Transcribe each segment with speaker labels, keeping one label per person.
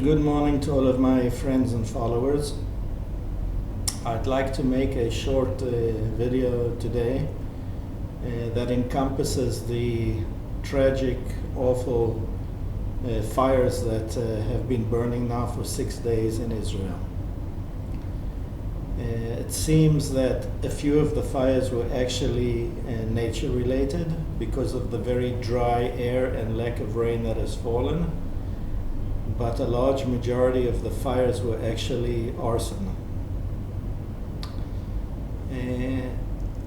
Speaker 1: Good morning to all of my friends and followers. I'd like to make a short video today that encompasses the tragic, awful fires that have been burning now for 6 days in Israel. It seems that a few of the fires were actually nature related because of the very dry air and lack of rain that has fallen. But a large majority of the fires were actually arson.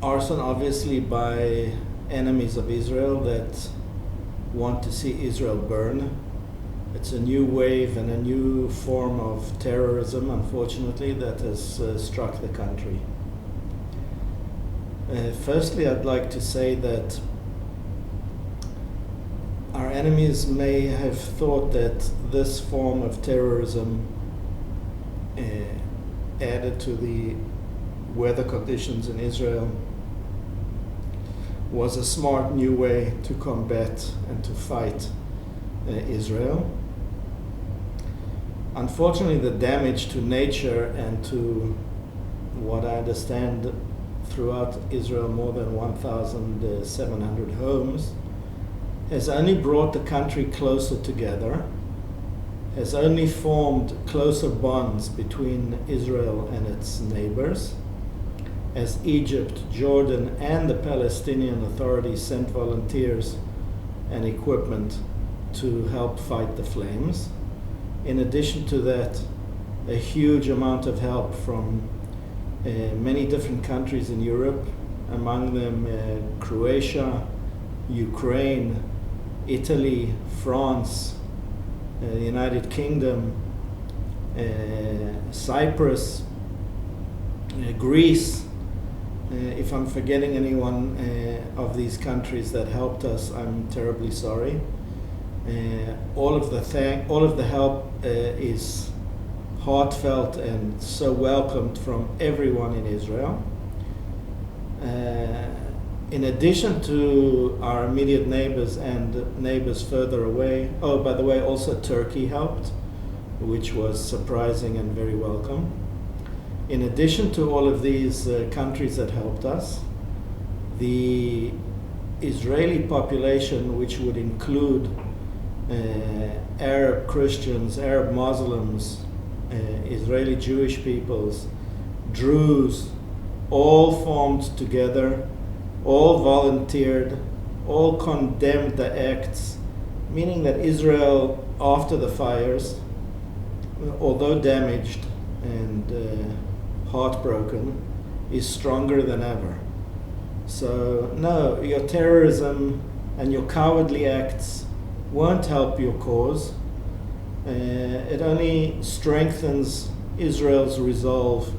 Speaker 1: Arson obviously by enemies of Israel that want to see Israel burn. It's a new wave and a new form of terrorism, unfortunately, that has struck the country. Firstly, I'd like to say that our enemies may have thought that this form of terrorism added to the weather conditions in Israel was a smart new way to combat and to fight Israel. Unfortunately, the damage to nature and to what I understand throughout Israel, more than 1,700 homes, has only brought the country closer together, has only formed closer bonds between Israel and its neighbors, as Egypt, Jordan, and the Palestinian Authority sent volunteers and equipment to help fight the flames. In addition to that, a huge amount of help from many different countries in Europe, among them Croatia, Ukraine, Italy, France, the United Kingdom, Cyprus, Greece. If I'm forgetting anyone of these countries that helped us, I'm terribly sorry. All of the help is heartfelt and so welcomed from everyone in Israel. In addition to our immediate neighbors and neighbors further away, oh, by the way, also Turkey helped, which was surprising and very welcome. In addition to all of these countries that helped us, the Israeli population, which would include Arab Christians, Arab Muslims, Israeli Jewish peoples, Druze, all formed together, all volunteered, all condemned the acts, meaning that Israel, after the fires, although damaged and heartbroken, is stronger than ever. So no, your terrorism and your cowardly acts won't help your cause. It only strengthens Israel's resolve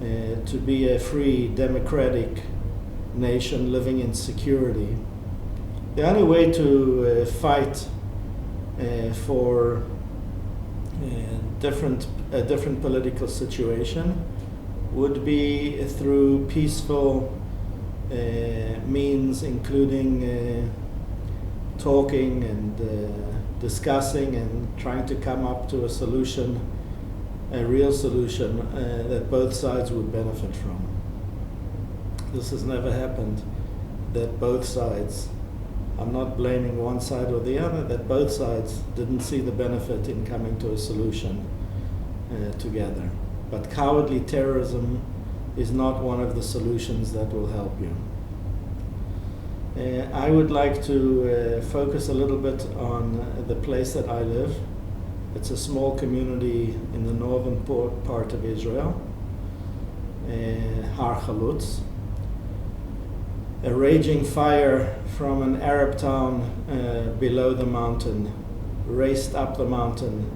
Speaker 1: to be a free, democratic nation living in security. The only way to fight for a different political situation would be through peaceful means, including talking and discussing and trying to come up to a solution, a real solution that both sides would benefit from. This has never happened, that both sides, I'm not blaming one side or the other, that both sides didn't see the benefit in coming to a solution together. But cowardly terrorism is not one of the solutions that will help you. I would like to focus a little bit on the place that I live. It's a small community in the northern part of Israel, Har Chalutz. A raging fire from an Arab town below the mountain raced up the mountain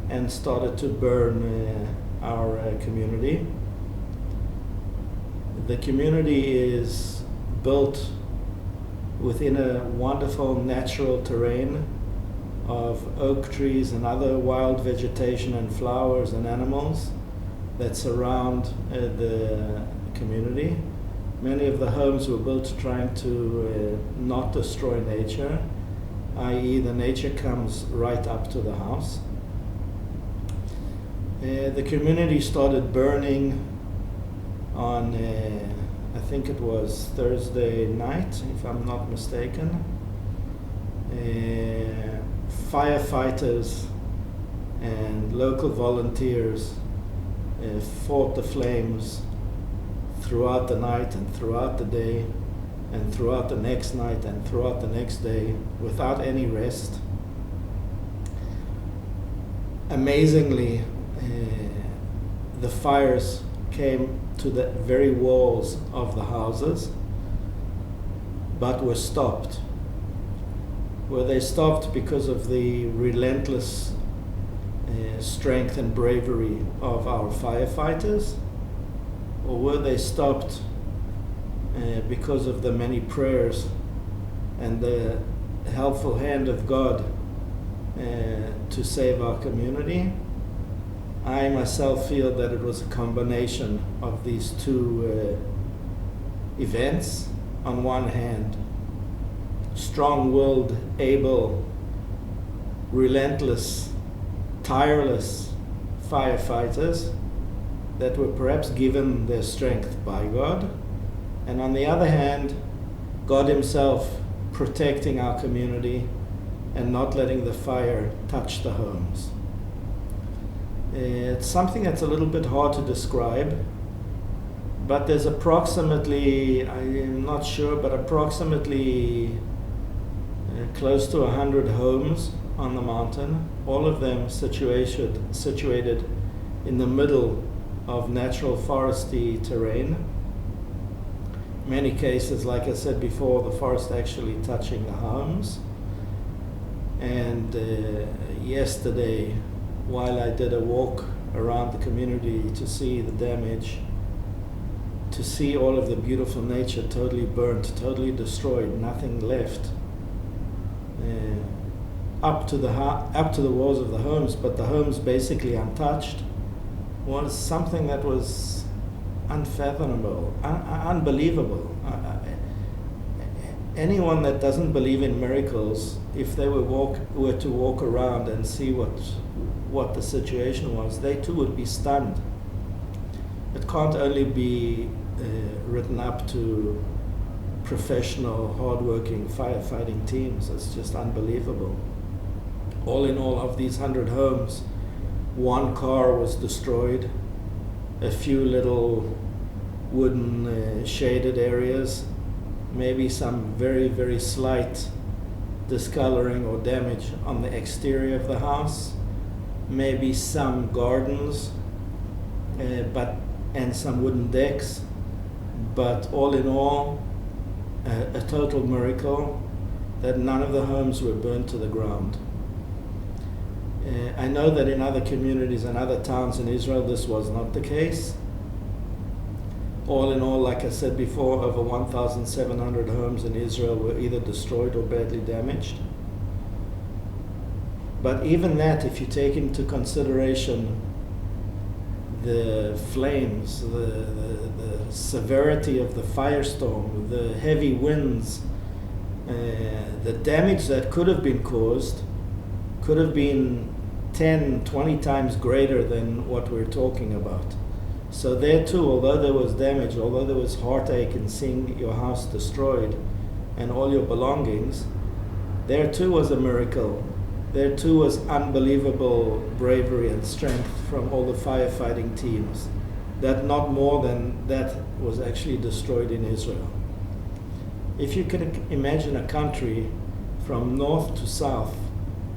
Speaker 1: and started to burn our community. The community is built within a wonderful natural terrain of oak trees and other wild vegetation and flowers and animals that surround the community. Many of the homes were built trying to not destroy nature, i.e. the nature comes right up to the house. The community started burning on, I think it was Thursday night, if I'm not mistaken. Firefighters and local volunteers fought the flames throughout the night and throughout the day and throughout the next night and throughout the next day without any rest. Amazingly, the fires came to the very walls of the houses, but were stopped. Were they stopped because of the relentless strength and bravery of our firefighters? Or were they stopped because of the many prayers and the helpful hand of God to save our community? I myself feel that it was a combination of these two events. On one hand, strong-willed, able, relentless, tireless firefighters that were perhaps given their strength by God, and on the other hand, God Himself protecting our community and not letting the fire touch the homes. It's something that's a little bit hard to describe, but there's approximately, I'm not sure, but approximately close to 100 homes on the mountain, all of them situated in the middle of natural foresty terrain. Many cases, like I said before, the forest actually touching the homes. And yesterday, while I did a walk around the community to see the damage, to see all of the beautiful nature totally burnt, totally destroyed, nothing left, up to the walls of the homes, but the homes basically untouched, was something that was unfathomable, unbelievable. Anyone that doesn't believe in miracles, if they were to walk around and see what the situation was, they too would be stunned. It can't only be written up to professional, hardworking firefighting teams. It's just unbelievable. All in all, of these 100 homes, one car was destroyed, a few little wooden shaded areas, maybe some very, very slight discoloring or damage on the exterior of the house, maybe some gardens, and some wooden decks, but all in all, a total miracle that none of the homes were burned to the ground. I know that in other communities and other towns in Israel this was not the case. All in all, like I said before, over 1,700 homes in Israel were either destroyed or badly damaged. But even that, if you take into consideration the flames, the severity of the firestorm, the heavy winds, the damage that could have been caused could have been 10, 20 times greater than what we're talking about. So there too, although there was damage, although there was heartache in seeing your house destroyed and all your belongings, there too was a miracle. There too was unbelievable bravery and strength from all the firefighting teams, that not more than that was actually destroyed in Israel. If you can imagine a country from north to south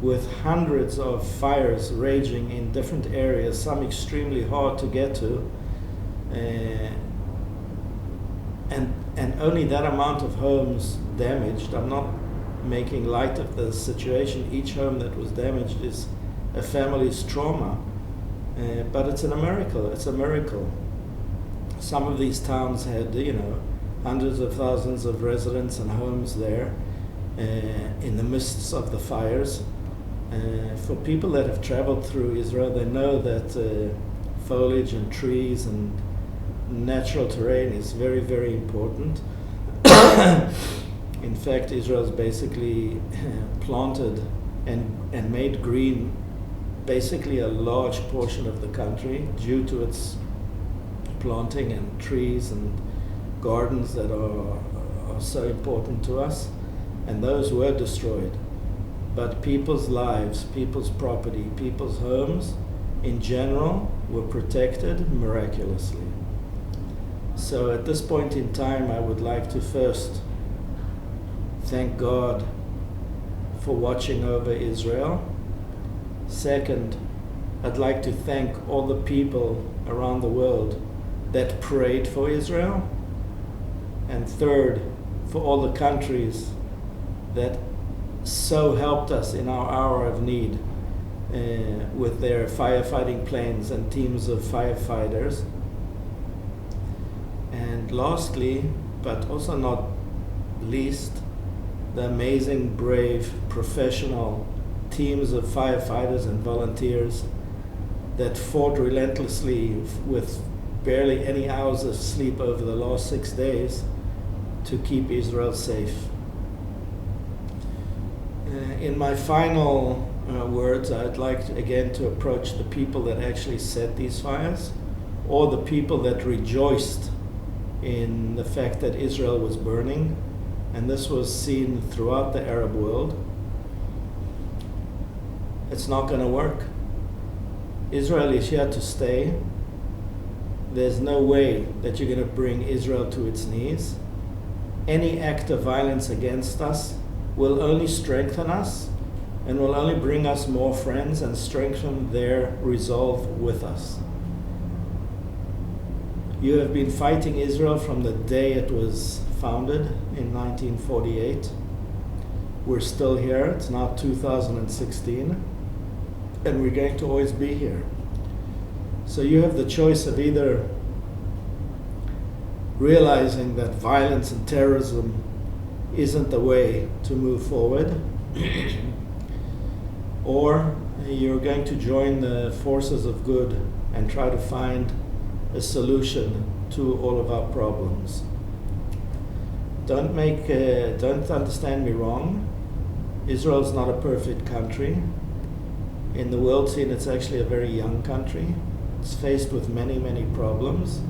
Speaker 1: with hundreds of fires raging in different areas, some extremely hard to get to, and only that amount of homes damaged. I'm not making light of the situation. Each home that was damaged is a family's trauma, but it's a miracle. It's a miracle. Some of these towns had, hundreds of thousands of residents and homes there in the midst of the fires. For people that have traveled through Israel, they know that foliage and trees and natural terrain is very, very important. In fact, Israel's basically planted and made green basically a large portion of the country due to its planting and trees and gardens that are so important to us, and those were destroyed. But people's lives, people's property, people's homes in general were protected miraculously. So at this point in time, I would like to first thank God for watching over Israel. Second, I'd like to thank all the people around the world that prayed for Israel. And third, for all the countries that so helped us in our hour of need with their firefighting planes and teams of firefighters. And lastly, but also not least, the amazing, brave, professional teams of firefighters and volunteers that fought relentlessly with barely any hours of sleep over the last 6 days to keep Israel safe. In my final words, I'd like again to approach the people that actually set these fires, or the people that rejoiced in the fact that Israel was burning, and this was seen throughout the Arab world. It's not going to work. Israel is here to stay. There's no way that you're going to bring Israel to its knees. Any act of violence against us will only strengthen us and will only bring us more friends and strengthen their resolve with us. You have been fighting Israel from the day it was founded in 1948. We're still here. It's now 2016, and we're going to always be here. So you have the choice of either realizing that violence and terrorism isn't the way to move forward, or you're going to join the forces of good and try to find a solution to all of our problems. Don't understand me wrong. Israel's not a perfect country. In the world scene, it's actually a very young country. It's faced with many, many problems,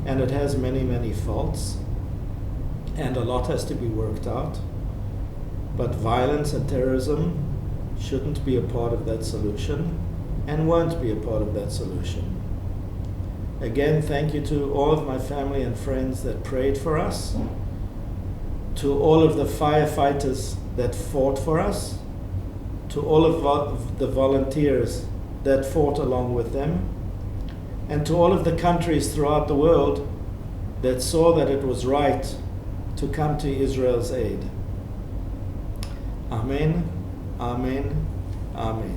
Speaker 1: and it has many, many faults, and a lot has to be worked out. But violence and terrorism shouldn't be a part of that solution, and won't be a part of that solution. Again, thank you to all of my family and friends that prayed for us, to all of the firefighters that fought for us, to all of the volunteers that fought along with them, and to all of the countries throughout the world that saw that it was right to come to Israel's aid. Amen, amen, amen.